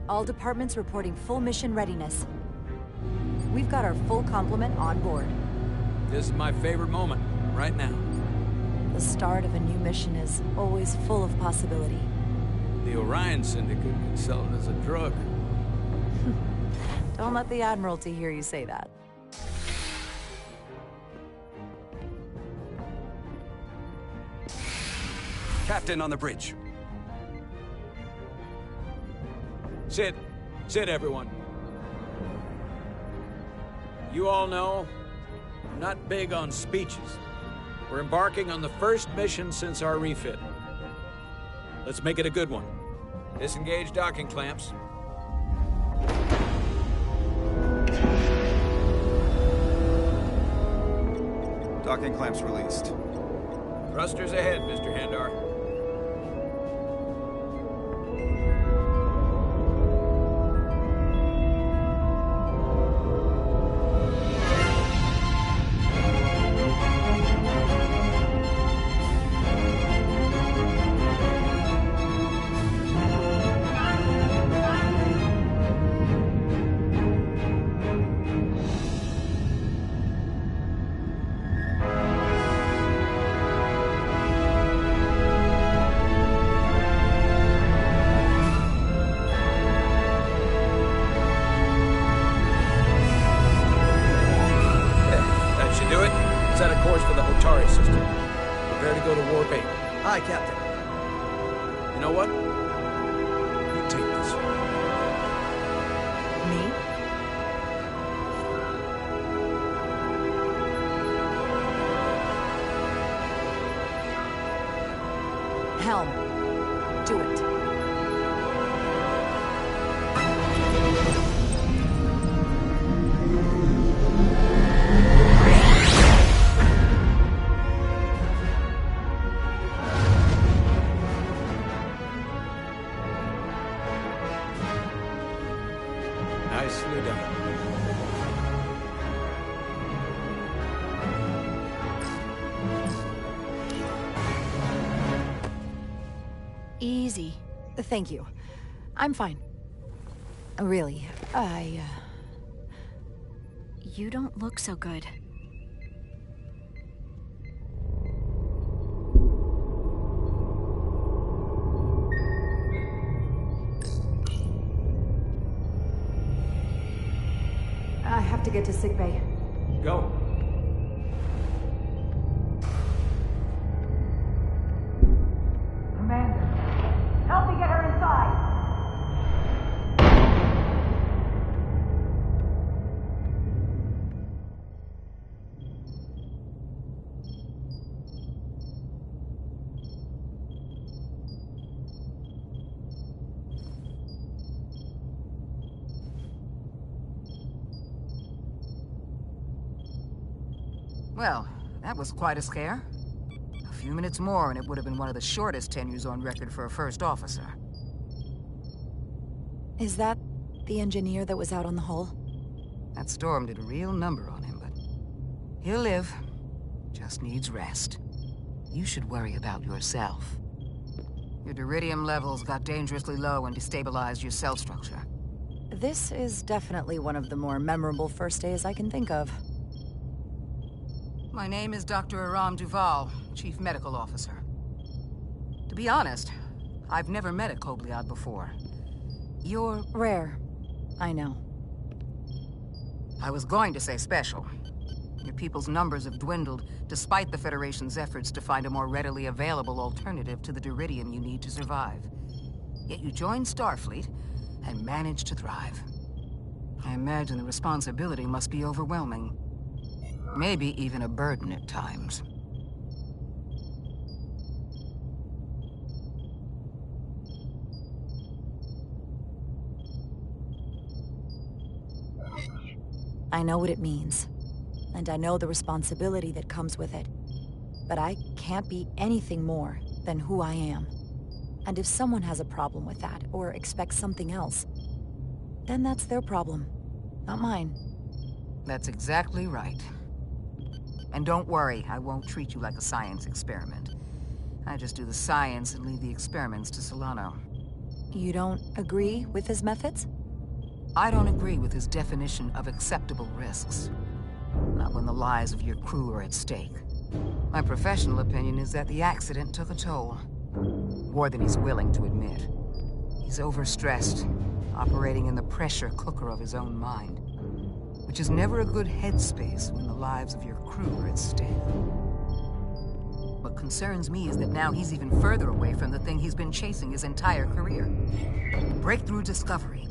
All departments reporting full mission readiness. We've got our full complement on board. This is my favorite moment, right now. The start of a new mission is always full of possibility. The Orion Syndicate could sell it as a drug. Don't let the Admiralty hear you say that. Captain on the bridge. Sit. Sit, everyone. You all know, I'm not big on speeches. We're embarking on the first mission since our refit. Let's make it a good one. Disengage docking clamps. Docking clamps released. Thrusters ahead, Mr. Handar. Set a course for the Hotari system. Prepare to go to Warp 8. Hi, Captain. You know what? You take this. Me? Helm. Do it. Nicely done. Easy. Thank you. I'm fine. Really, You don't look so good. I have to get to sickbay. Go. Commander, help me get her inside! Well, that was quite a scare. A few minutes more and it would have been one of the shortest tenures on record for a first officer. Is that the engineer that was out on the hull? That storm did a real number on him, but he'll live. Just needs rest. You should worry about yourself. Your duridium levels got dangerously low and destabilized your cell structure. This is definitely one of the more memorable first days I can think of. My name is Dr. Aram Duval, Chief Medical Officer. To be honest, I've never met a Kobliad before. You're Rare. I know. I was going to say special. Your people's numbers have dwindled, despite the Federation's efforts to find a more readily available alternative to the duridium you need to survive. Yet you joined Starfleet and managed to thrive. I imagine the responsibility must be overwhelming. Maybe even a burden at times. I know what it means. And I know the responsibility that comes with it. But I can't be anything more than who I am. And if someone has a problem with that, or expects something else, then that's their problem, not mine. That's exactly right. And don't worry, I won't treat you like a science experiment. I just do the science and leave the experiments to Solano. You don't agree with his methods? I don't agree with his definition of acceptable risks. Not when the lives of your crew are at stake. My professional opinion is that the accident took a toll. More than he's willing to admit. He's overstressed, operating in the pressure cooker of his own mind. Which is never a good headspace when the lives of your crew are at stake. What concerns me is that now he's even further away from the thing he's been chasing his entire career. Breakthrough discovery.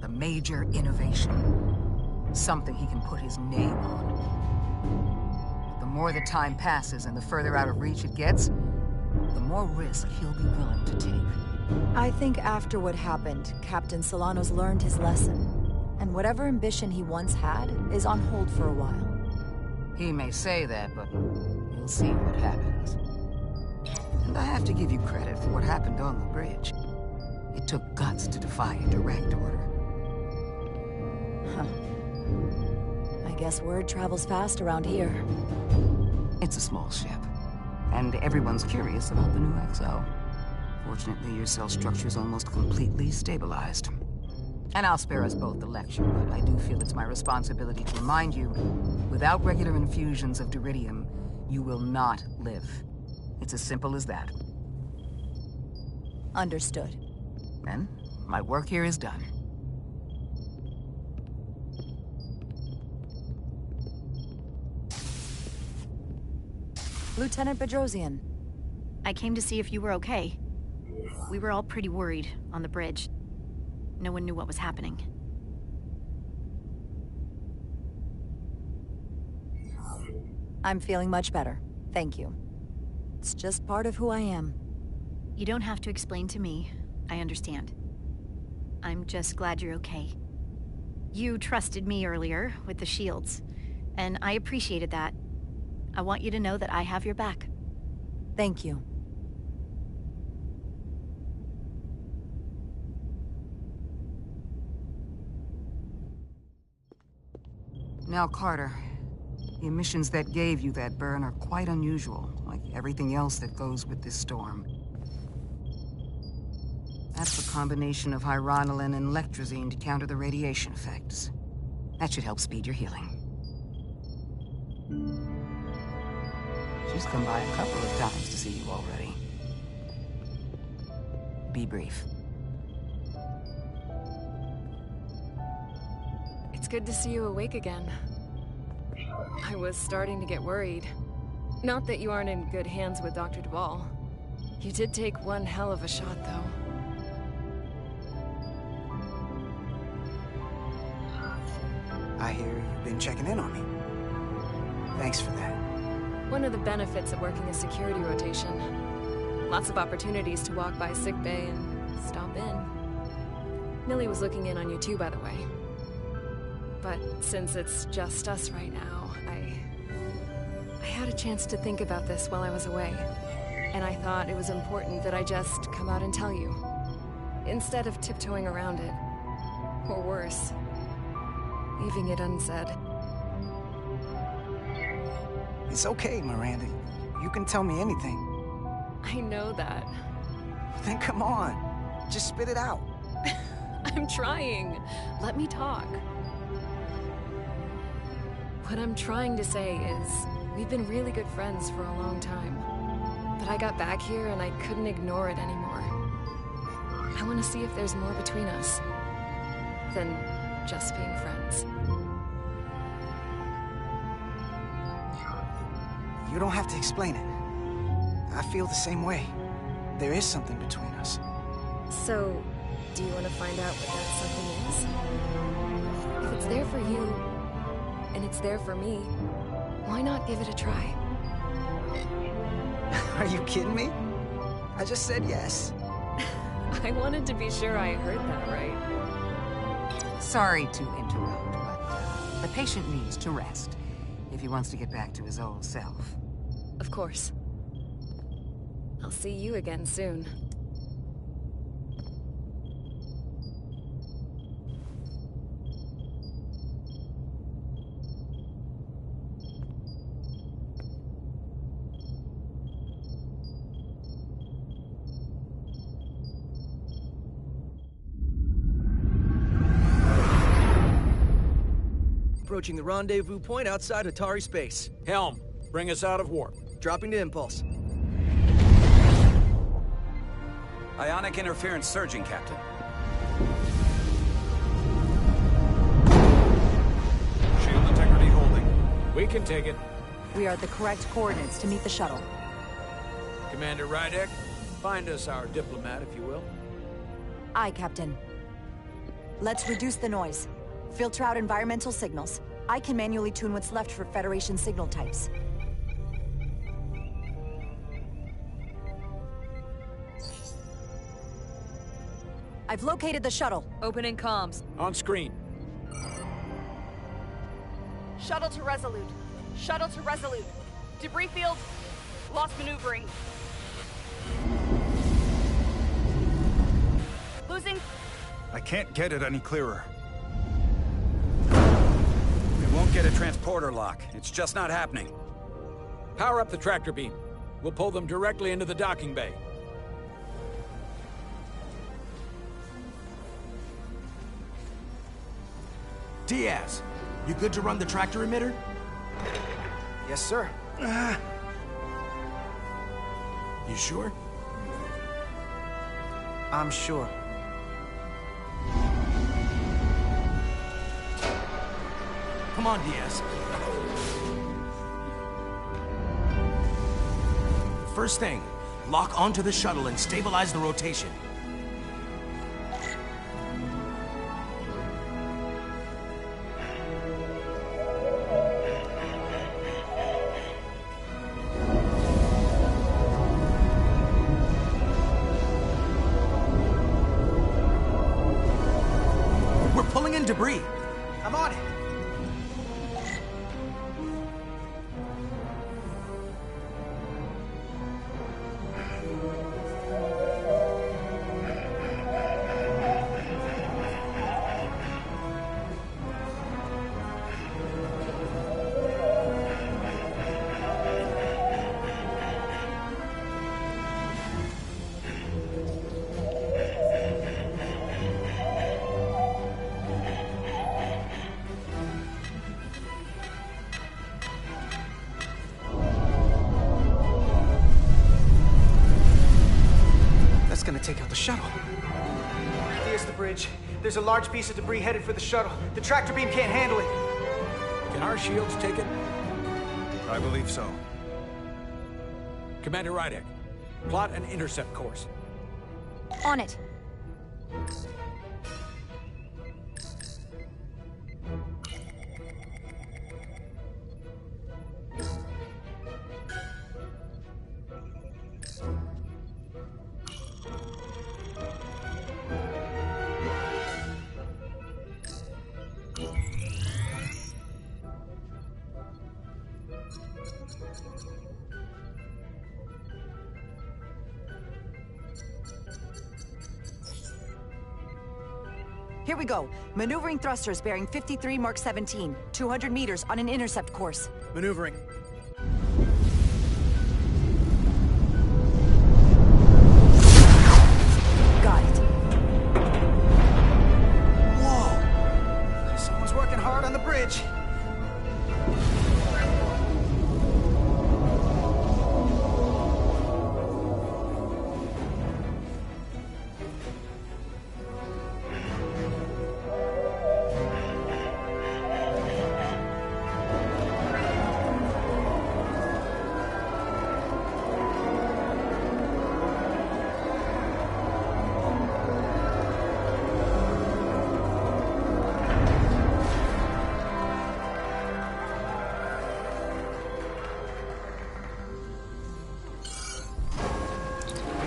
The major innovation. Something he can put his name on. The more the time passes and the further out of reach it gets, the more risk he'll be willing to take. I think after what happened, Captain Solano's learned his lesson. And whatever ambition he once had is on hold for a while. He may say that, but we'll see what happens. And I have to give you credit for what happened on the bridge. It took guts to defy a direct order. Huh. I guess word travels fast around here. It's a small ship, and everyone's curious about the new XO. Fortunately, your cell structure's almost completely stabilized. And I'll spare us both the lecture, but I do feel it's my responsibility to remind you, without regular infusions of Duridium, you will not live. It's as simple as that. Understood. Then, my work here is done. Lieutenant Bedrosian. I came to see if you were okay. We were all pretty worried on the bridge. No one knew what was happening. I'm feeling much better. Thank you. It's just part of who I am. You don't have to explain to me. I understand. I'm just glad you're okay. You trusted me earlier with the shields, and I appreciated that. I want you to know that I have your back. Thank you. Now, Carter, the emissions that gave you that burn are quite unusual, like everything else that goes with this storm. That's the combination of hyronolin and lectrazine to counter the radiation effects. That should help speed your healing. She's come by a couple of times to see you already. Be brief. It's good to see you awake again. I was starting to get worried. Not that you aren't in good hands with Dr. Duvall. You did take one hell of a shot, though. I hear you've been checking in on me. Thanks for that. One of the benefits of working a security rotation. Lots of opportunities to walk by sickbay and stop in. Millie was looking in on you too, by the way. But since it's just us right now, I had a chance to think about this while I was away. And I thought it was important that I just come out and tell you. Instead of tiptoeing around it. Or worse, leaving it unsaid. It's okay, Miranda. You can tell me anything. I know that. Then come on. Just spit it out. I'm trying. Let me talk. What I'm trying to say is, we've been really good friends for a long time. But I got back here and I couldn't ignore it anymore. I want to see if there's more between us than just being friends. You don't have to explain it. I feel the same way. There is something between us. So, do you want to find out what that something is? If it's there for you, and it's there for me, why not give it a try? Are you kidding me? I just said yes. I wanted to be sure I heard that right. Sorry to interrupt, but the patient needs to rest if he wants to get back to his old self. Of course. I'll see you again soon. approaching the rendezvous point outside Atari space. Helm, bring us out of warp. Dropping to impulse. Ionic interference surging, Captain. Shield integrity holding. We can take it. We are at the correct coordinates to meet the shuttle. Commander Rydek, find us our diplomat, if you will. Aye, Captain. Let's reduce the noise. Filter out environmental signals. I can manually tune what's left for Federation signal types. I've located the shuttle. Opening comms. On screen. Shuttle to Resolute. Shuttle to Resolute. Debris field. Lost maneuvering. Losing. I can't get it any clearer. We won't get a transporter lock. It's just not happening. Power up the tractor beam. We'll pull them directly into the docking bay. Diaz, you good to run the tractor emitter? Yes, sir. You sure? I'm sure. Come on, Diaz. First thing, lock onto the shuttle and stabilize the rotation. We're pulling in debris. I'm on it. That's gonna take out the shuttle. Here's the bridge. There's a large piece of debris headed for the shuttle. The tractor beam can't handle it. Can our shields take it? I believe so. Commander Rydek, plot an intercept course. On it. Here we go. Maneuvering thrusters bearing 53 Mark 17, 200 meters on an intercept course. Maneuvering. Got it. Whoa! Someone's working hard on the bridge.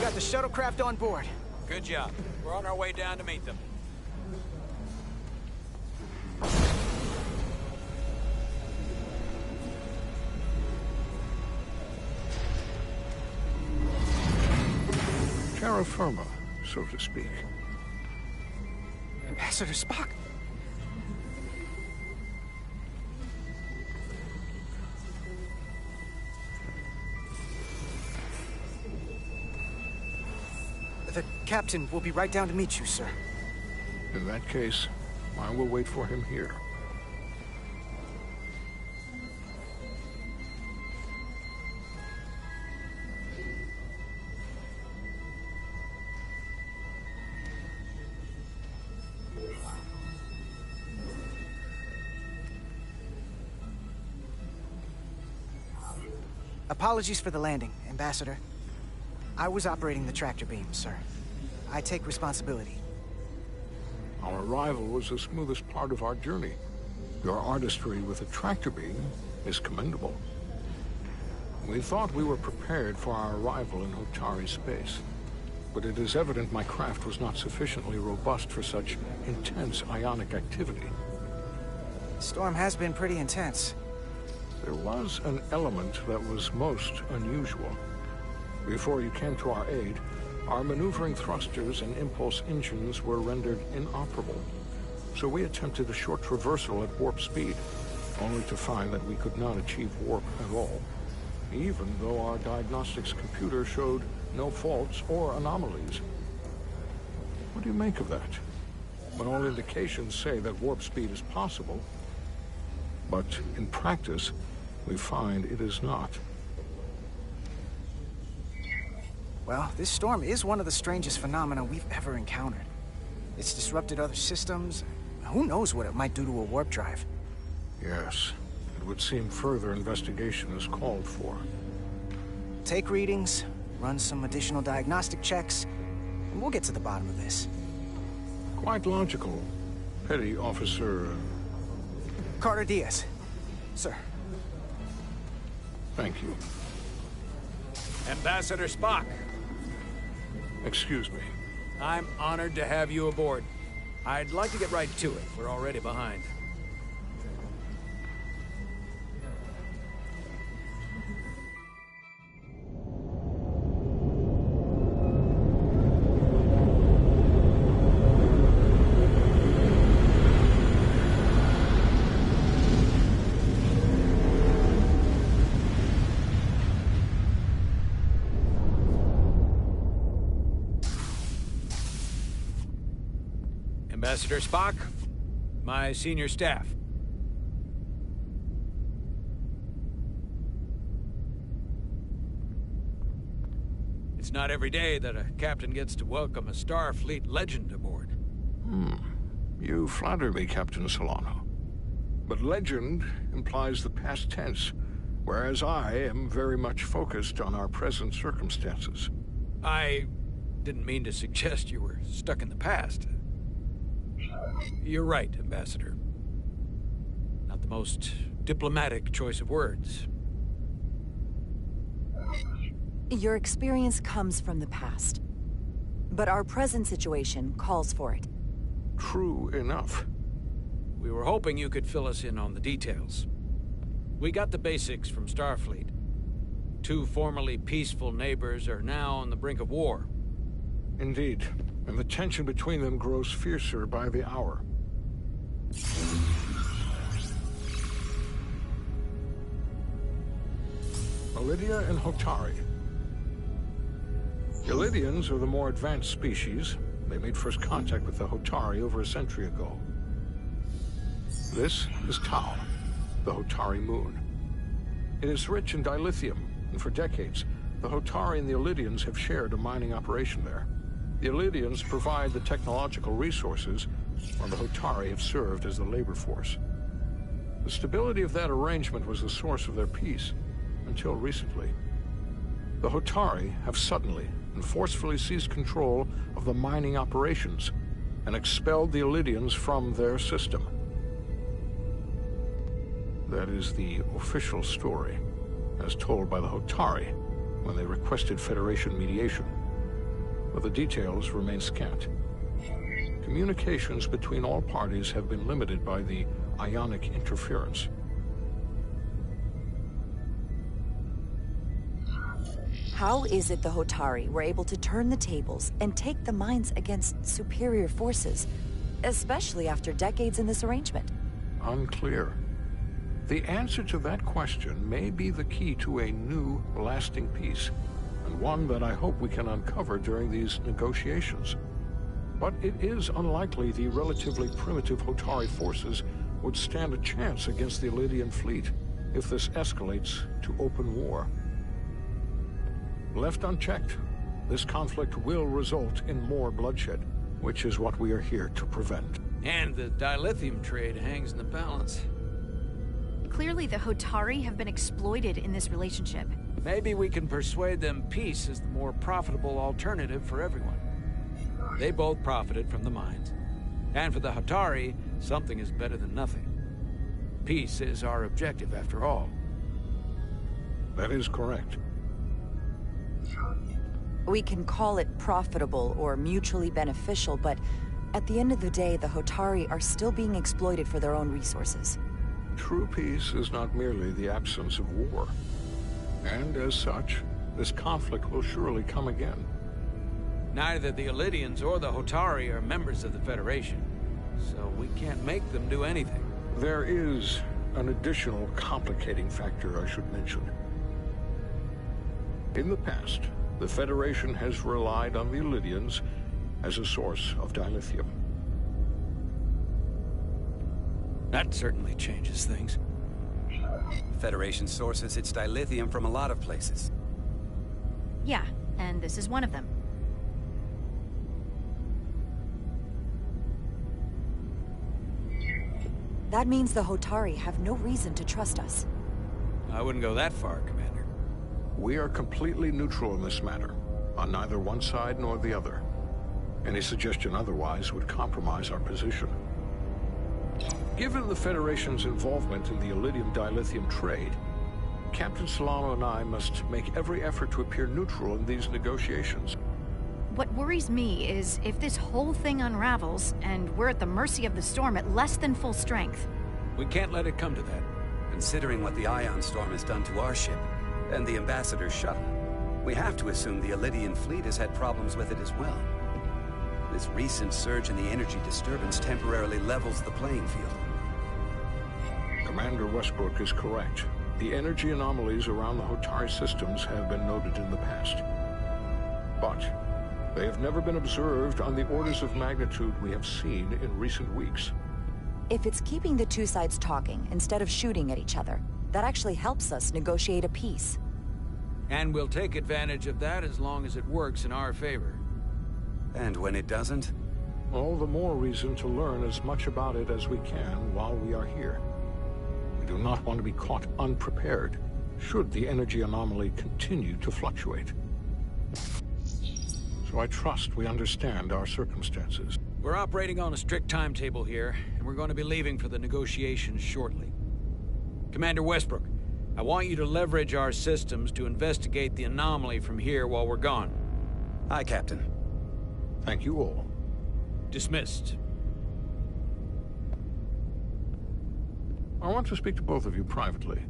Got the shuttlecraft on board. Good job. We're on our way down to meet them. Terra firma, so to speak. Ambassador Spock. The captain will be right down to meet you, sir. In that case, I will wait for him here. Apologies for the landing, Ambassador. I was operating the tractor beam, sir. I take responsibility. Our arrival was the smoothest part of our journey. Your artistry with the tractor beam is commendable. We thought we were prepared for our arrival in Hotari space, but it is evident my craft was not sufficiently robust for such intense ionic activity. The storm has been pretty intense. There was an element that was most unusual. Before you came to our aid, our maneuvering thrusters and impulse engines were rendered inoperable. So we attempted a short traversal at warp speed, only to find that we could not achieve warp at all, even though our diagnostics computer showed no faults or anomalies. What do you make of that? When all indications say that warp speed is possible, but in practice, we find it is not. Well, this storm is one of the strangest phenomena we've ever encountered. It's disrupted other systems. Who knows what it might do to a warp drive? Yes, it would seem further investigation is called for. Take readings, run some additional diagnostic checks, and we'll get to the bottom of this. Quite logical. Petty Officer... Carter Diaz. Sir. Thank you. Ambassador Spock. Excuse me. I'm honored to have you aboard. I'd like to get right to it. We're already behind. Ambassador Spock, my senior staff. It's not every day that a captain gets to welcome a Starfleet legend aboard. You flatter me, Captain Solano. But legend implies the past tense, whereas I am very much focused on our present circumstances. I didn't mean to suggest you were stuck in the past. You're right, Ambassador. Not the most diplomatic choice of words. Your experience comes from the past, but our present situation calls for it. True enough. We were hoping you could fill us in on the details. We got the basics from Starfleet. Two formerly peaceful neighbors are now on the brink of war. Indeed, and the tension between them grows fiercer by the hour. Lydia and Hotari. The Lydians are the more advanced species. They made first contact with the Hotari over a century ago. This is Tau, the Hotari moon. It is rich in dilithium, and for decades, the Hotari and the Lydians have shared a mining operation there. The Lydians provide the technological resources, while the Hotari have served as the labor force. The stability of that arrangement was the source of their peace, until recently. The Hotari have suddenly and forcefully seized control of the mining operations and expelled the Lydians from their system. That is the official story, as told by the Hotari when they requested Federation mediation. But the details remain scant. Communications between all parties have been limited by the ionic interference. How is it the Hotari were able to turn the tables and take the mines against superior forces, especially after decades in this arrangement? Unclear. The answer to that question may be the key to a new, lasting peace, and one that I hope we can uncover during these negotiations. But it is unlikely the relatively primitive Hotari forces would stand a chance against the Lydian fleet if this escalates to open war. Left unchecked, this conflict will result in more bloodshed, which is what we are here to prevent. And the dilithium trade hangs in the balance. Clearly the Hotari have been exploited in this relationship. Maybe we can persuade them peace is the more profitable alternative for everyone. They both profited from the mines. And for the Hotari, something is better than nothing. Peace is our objective, after all. That is correct. We can call it profitable or mutually beneficial, but at the end of the day, the Hotari are still being exploited for their own resources. True peace is not merely the absence of war. And as such, this conflict will surely come again. Neither the Elydians or the Hotari are members of the Federation, so we can't make them do anything. There is an additional complicating factor I should mention. In the past, the Federation has relied on the Elydians as a source of dilithium. That certainly changes things. Federation sources its dilithium from a lot of places. Yeah, and this is one of them. That means the Hotari have no reason to trust us. I wouldn't go that far, Commander. We are completely neutral in this matter, on neither one side nor the other. Any suggestion otherwise would compromise our position. Given the Federation's involvement in the Elydium dilithium trade, Captain Solano and I must make every effort to appear neutral in these negotiations. What worries me is if this whole thing unravels, and we're at the mercy of the storm at less than full strength. We can't let it come to that. Considering what the Ion Storm has done to our ship, and the Ambassador's shuttle, we have to assume the Elydian fleet has had problems with it as well. This recent surge in the energy disturbance temporarily levels the playing field. Commander Westbrook is correct. The energy anomalies around the Hotari systems have been noted in the past. But they have never been observed on the orders of magnitude we have seen in recent weeks. If it's keeping the two sides talking instead of shooting at each other, that actually helps us negotiate a peace. And we'll take advantage of that as long as it works in our favor. And when it doesn't? All the more reason to learn as much about it as we can while we are here. We do not want to be caught unprepared, should the energy anomaly continue to fluctuate. So I trust we understand our circumstances. We're operating on a strict timetable here, and we're going to be leaving for the negotiations shortly. Commander Westbrook, I want you to leverage our systems to investigate the anomaly from here while we're gone. Aye, Captain. Thank you all. Dismissed. I want to speak to both of you privately.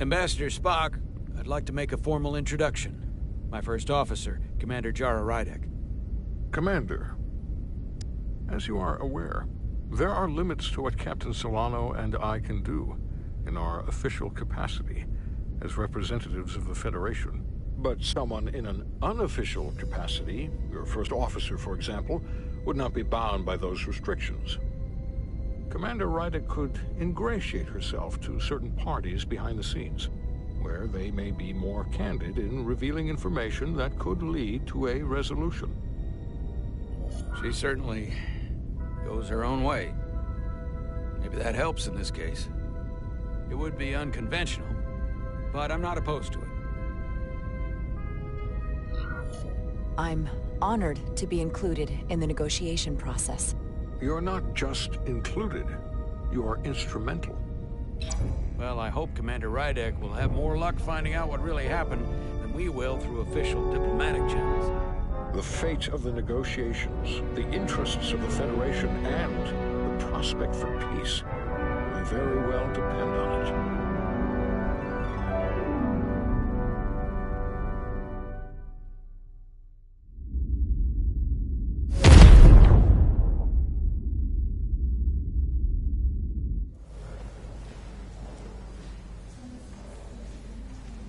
Ambassador Spock, I'd like to make a formal introduction. My first officer, Commander Jara Rydek. Commander, as you are aware, there are limits to what Captain Solano and I can do in our official capacity as representatives of the Federation. But someone in an unofficial capacity, your first officer, for example, would not be bound by those restrictions. Commander Rydek could ingratiate herself to certain parties behind the scenes, where they may be more candid in revealing information that could lead to a resolution. She certainly goes her own way. Maybe that helps in this case. It would be unconventional, but I'm not opposed to it. I'm honored to be included in the negotiation process. You're not just included, you're instrumental. Well, I hope Commander Rydek will have more luck finding out what really happened than we will through official diplomatic channels. The fate of the negotiations, the interests of the Federation, and the prospect for peace may very well depend on it.